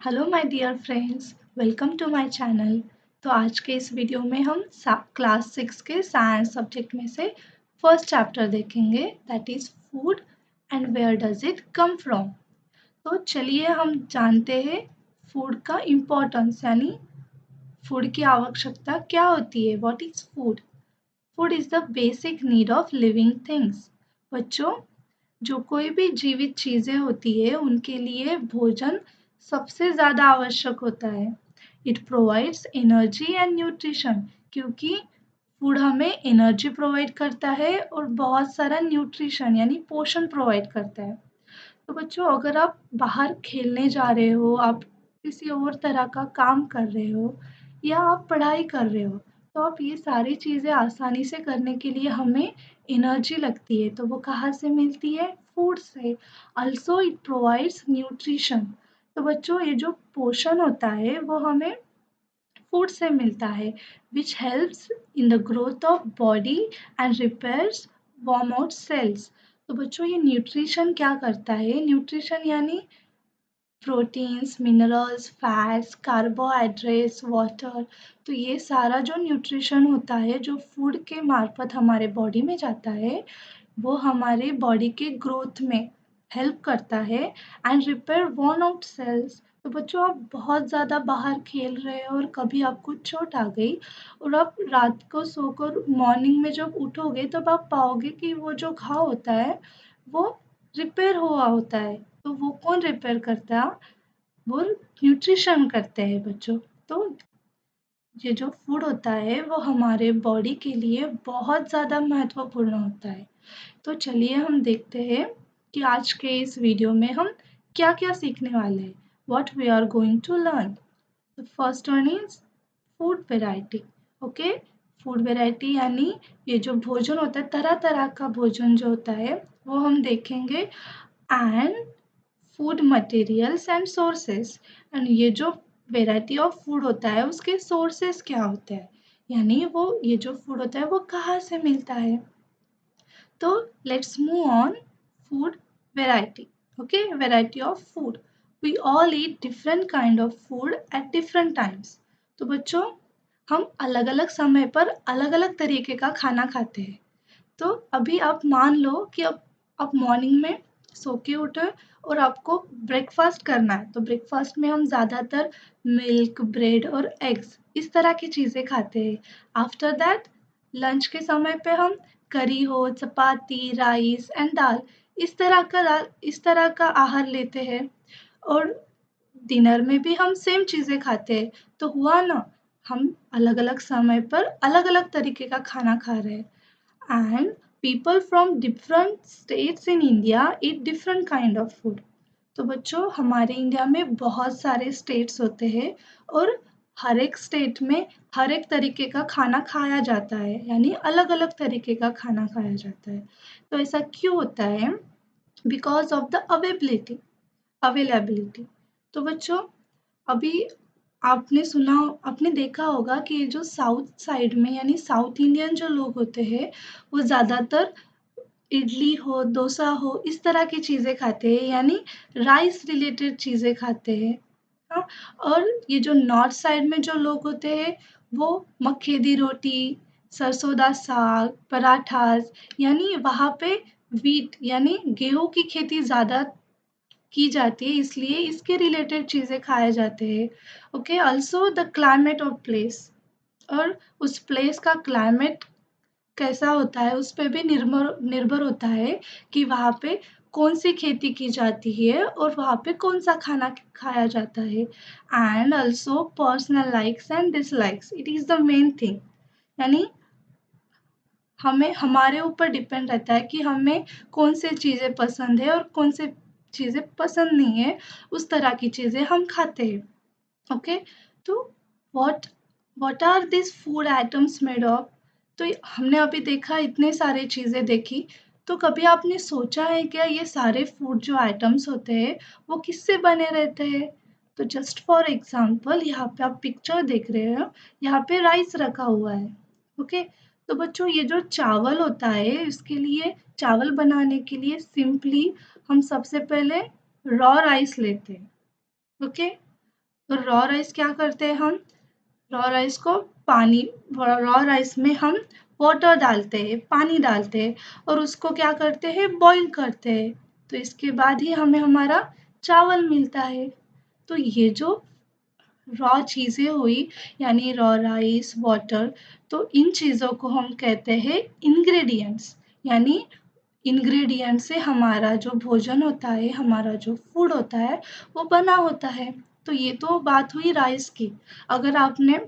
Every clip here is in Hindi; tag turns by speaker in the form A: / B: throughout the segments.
A: Hello my dear friends, welcome to my channel. तो आज के इस वीडियो में हम क्लास 6 के साइंस सब्जेक्ट में से फर्स्ट चैप्टर देखेंगे, that is food and where does it come from. तो चलिए हम जानते हैं फूड का इम्पोर्टेंस, यानी फूड की आवश्यकता क्या होती है। What is food? Food is the basic need of living things. बच्चों, जो कोई भी जीवित चीज़ें होती है उनके लिए भोजन सबसे ज़्यादा आवश्यक होता है। It provides energy and nutrition, क्योंकि फूड हमें एनर्जी प्रोवाइड करता है और बहुत सारा न्यूट्रिशन यानी पोषण प्रोवाइड करता है। तो बच्चों, अगर आप बाहर खेलने जा रहे हो, आप किसी और तरह का काम कर रहे हो या आप पढ़ाई कर रहे हो, तो आप ये सारी चीज़ें आसानी से करने के लिए हमें एनर्जी लगती है। तो वो कहाँ से मिलती है? फूड से। Also it provides nutrition. तो बच्चों, ये जो पोषण होता है वो हमें फूड से मिलता है, which helps in the growth of body and repairs worn out cells. तो बच्चों, ये न्यूट्रिशन क्या करता है? न्यूट्रिशन यानी proteins, minerals, fats, carbohydrates, water. तो ये सारा जो न्यूट्रिशन होता है, जो फूड के मार्फत हमारे बॉडी में जाता है, वो हमारे बॉडी के ग्रोथ में हेल्प करता है and repair worn out cells. तो बच्चों, आप बहुत ज़्यादा बाहर खेल रहे हो और कभी आपको चोट आ गई और आप रात को सोकर मॉर्निंग में जब उठोगे तब आप पाओगे कि वो जो घाव होता है वो रिपेयर हुआ होता है। तो वो कौन रिपेयर करता है? वो न्यूट्रिशन करते हैं बच्चों। तो ये जो फूड होता है वो हमारे बॉडी के लिए बहुत ज़्यादा महत्वपूर्ण होता है। तो चलिए हम देखते हैं कि आज के इस वीडियो में हम क्या-क्या सीखने वाले हैं। What we are going to learn. The first one is food variety. Okay, food variety यानी ये जो भोजन होता है, तरह-तरह का भोजन जो होता है वो हम देखेंगे। And food materials and sources. And ये जो वेराइटी ऑफ फूड होता है उसके सोर्सेस क्या होते हैं, यानी वो ये जो फूड होता है वो कहाँ से मिलता है। तो let's move on. Food variety. Okay, variety of food. We all eat different kind of food at different times. तो बच्चों, हम अलग अलग समय पर अलग अलग तरीके का खाना खाते हैं। तो अभी आप मान लो कि अब आप मॉर्निंग में सो के उठे और आपको ब्रेकफास्ट करना है। तो ब्रेकफास्ट में हम ज़्यादातर मिल्क, ब्रेड और एग्स इस तरह की चीज़ें खाते हैं। आफ्टर दैट लंच के समय पे हम करी हो, चपाती, राइस एंड दाल इस तरह का आहार लेते हैं। और डिनर में भी हम सेम चीज़ें खाते हैं। तो हुआ ना, हम अलग-अलग समय पर अलग-अलग तरीके का खाना खा रहे हैं। And people from different states in India eat different kind of food. तो बच्चों, हमारे इंडिया में बहुत सारे स्टेट्स होते हैं और हर एक स्टेट में हर एक तरीके का खाना खाया जाता है, यानी अलग-अलग तरीके का खाना खाया जाता है। तो ऐसा क्यों होता है? Because of the availability. तो बच्चों, अभी आपने देखा होगा कि ये जो साउथ साइड में यानी साउथ इंडियन जो लोग होते हैं वो ज़्यादातर इडली हो, डोसा हो, इस तरह की चीज़ें खाते हैं, यानी राइस रिलेटेड चीज़ें खाते हैं। हाँ, और ये जो नॉर्थ साइड में जो लोग होते हैं वो मक्के दी रोटी, सरसों दा साग, पराठास, यानी वहाँ पे व्हीट यानी गेहूँ की खेती ज़्यादा की जाती है, इसलिए इसके रिलेटेड चीज़ें खाए जाते हैं। Okay, also the climate of place. और उस प्लेस का क्लाइमेट कैसा होता है उस पे भी निर्भर निर्भर होता है कि वहाँ पे कौन सी खेती की जाती है और वहाँ पे कौन सा खाना खाया जाता है। And also personal likes and dislikes, it is the main thing. यानी हमें हमारे ऊपर डिपेंड रहता है कि हमें कौन से चीज़ें पसंद है और कौन से चीज़ें पसंद नहीं है, उस तरह की चीज़ें हम खाते हैं। ओके, तो what what are this food items made of? तो हमने अभी देखा, इतने सारे चीज़ें देखी, तो कभी आपने सोचा है क्या ये सारे फूड जो आइटम्स होते हैं वो किससे बने रहते हैं? तो जस्ट फॉर एग्जांपल यहाँ पे आप पिक्चर देख रहे हो, यहाँ पे राइस रखा हुआ है। ओके, तो बच्चों, ये जो चावल होता है इसके लिए चावल बनाने के लिए सिंपली हम सबसे पहले रॉ राइस लेते हैं। ओके, तो रॉ राइस क्या करते हैं हम, रॉ राइस को पानी, रॉ राइस में हम वाटर डालते हैं, पानी डालते हैं और उसको क्या करते हैं, बॉईल करते हैं। तो इसके बाद ही हमें हमारा चावल मिलता है। तो ये जो रॉ चीज़ें हुई, यानी रॉ राइस, वाटर, तो इन चीज़ों को हम कहते हैं इंग्रेडिएंट्स। यानी इंग्रेडिएंट से हमारा जो भोजन होता है, हमारा जो फूड होता है, वो बना होता है। तो ये तो बात हुई राइस की। अगर आपने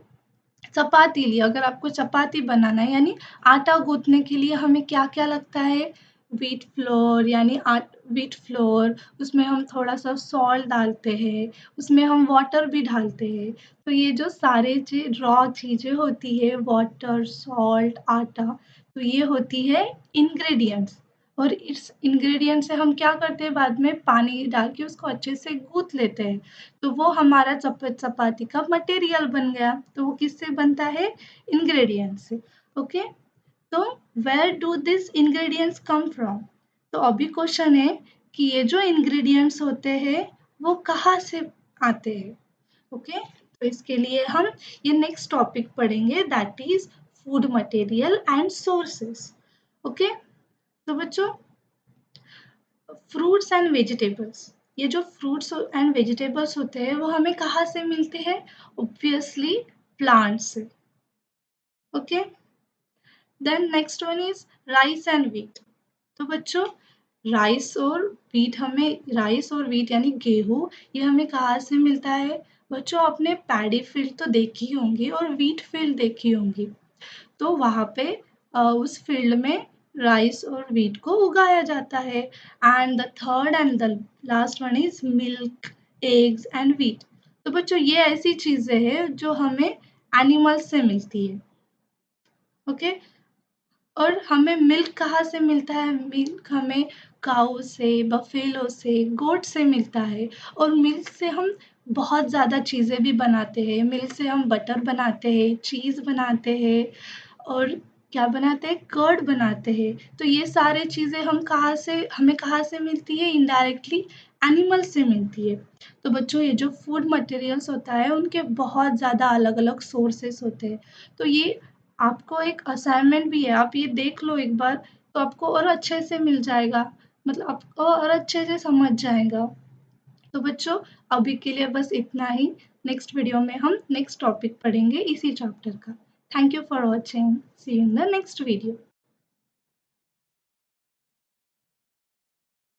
A: चपाती ली, अगर आपको चपाती बनाना है, यानी आटा गूँथने के लिए हमें क्या-क्या लगता है, व्हीट फ्लोर, यानी व्हीट फ्लोर, उसमें हम थोड़ा-सा सॉल्ट डालते हैं, उसमें हम वाटर भी डालते हैं। तो ये जो सारे रॉ चीज़ें होती है, वाटर, सॉल्ट, आटा, तो ये होती है इंग्रेडिएंट्स। और इस इंग्रेडिएंट से हम क्या करते हैं, बाद में पानी डाल के उसको अच्छे से गूँथ लेते हैं। तो वो हमारा चपाती का मटेरियल बन गया। तो वो किससे बनता है, इंग्रेडिएंट से। ओके, तो where do this ingredients come from. तो अभी क्वेश्चन है कि ये जो इंग्रेडिएंट्स होते हैं वो कहाँ से आते हैं। ओके, तो इसके लिए हम ये नेक्स्ट टॉपिक पढ़ेंगे, that is food material and sources. Okay, तो बच्चों, फ्रूट्स एंड वेजिटेबल्स, ये जो फ्रूट्स एंड वेजिटेबल्स होते हैं वो हमें कहाँ से मिलते हैं, ऑब्वियसली प्लांट से। Okay, then next one is rice and wheat. तो बच्चों, राइस और व्हीट यानी गेहूं, ये हमें कहाँ से मिलता है। बच्चों, आपने पैडी फील्ड तो देखी होंगी और व्हीट फील्ड देखी होंगी। तो वहाँ पे उस फील्ड में राइस और व्हीट को उगाया जाता है। And the third and the last one is milk, eggs and wheat. तो बच्चों, ये ऐसी चीजें हैं जो हमें एनिमल्स से मिलती है। ओके, और हमें मिल्क कहाँ से मिलता है, मिल्क हमें काऊ से, बफेलो से, गोट से मिलता है। और मिल्क से हम बहुत ज़्यादा चीज़ें भी बनाते हैं। मिल्क से हम बटर बनाते हैं, चीज़ बनाते हैं, और क्या बनाते हैं, कर्ड बनाते हैं। तो ये सारे चीज़ें हमें कहाँ से मिलती है, इनडायरेक्टली एनिमल से मिलती है। तो बच्चों, ये जो फूड मटेरियल्स होता है उनके बहुत ज़्यादा अलग अलग सोर्सेस होते हैं। तो ये आपको एक असाइनमेंट भी है, आप ये देख लो एक बार, तो आपको और अच्छे से मिल जाएगा, मतलब आपको और अच्छे से समझ जाएगा। तो बच्चों, अभी के लिए बस इतना ही। नेक्स्ट वीडियो में हम नेक्स्ट टॉपिक पढ़ेंगे इसी चैप्टर का। Thank you for watching, see you in the next video.